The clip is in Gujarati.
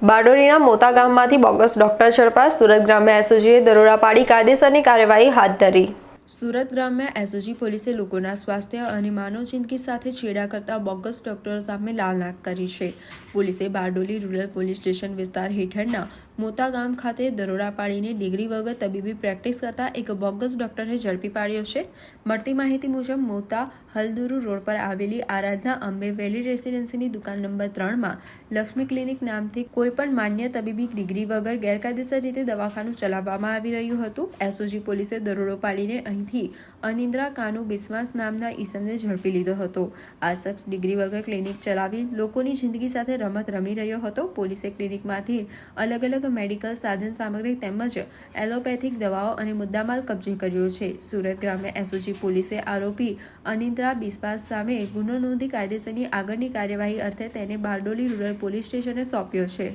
બારડોલીના મોતા ગામમાંથી બોગસ ડોક્ટર ઝડપાયા. સુરત ગ્રામ્ય એસઓજીએ દરોડા પાડી કાયદેસરની કાર્યવાહી હાથ ધરી. સુરત ગ્રામ્ય એસઓજી પોલીસે લોકોના સ્વાસ્થ્ય અને માનવ જિંદગી સાથે છેડા કરતા બોગસ ડોક્ટરો સામે લાલ આંખ કરી છે. પોલીસે બારડોલી રૂરલ પોલીસ સ્ટેશન વિસ્તાર હેઠળના મોતા ગામ ખાતે દરોડા પાડીને ડિગ્રી વગર તબીબી પ્રેક્ટિસ કરતા એક બોગસ ડોક્ટરને ઝડપી પાડ્યો છે. મળતી માહિતી મુજબ મોતા હલદુરુ રોડ પર આવેલી આરાધના અંબે વેલી રેસિડેન્સીની દુકાન નંબર 3માં લક્ષ્મી ક્લિનિક નામથી કોઈપણ માન્ય તબીબી ડિગ્રી વગર ગેરકાયદેસર રીતે દવાખાનું ચલાવવામાં આવી રહ્યું હતું. એસઓજી પોલીસે દરોડો પાડીને અહીંથી અનિન્દ્રા કાનુ બિસ્વાસ નામના ઈસમને ઝડપી લીધો હતો. આ શખ્સ ડિગ્રી વગર ક્લિનિક ચલાવી લોકોની જિંદગી સાથે રમત રમી રહ્યો હતો. પોલીસે ક્લિનિકમાંથી અલગ અલગ મેડિકલ સાધન સામગ્રી તેમજ એલોપેથિક દવાઓ અને મુદ્દામાલ કબજે કર્યો છે. સુરત ગ્રામ્ય એસઓજી પોલીસે આરોપી અનિન્દ્રા બિસ્વાસ સામે ગુનો નોંધી કાયદેસરની આગળની કાર્યવાહી અર્થે તેને બારડોલી રૂરલ પોલીસ સ્ટેશને સોંપ્યો છે.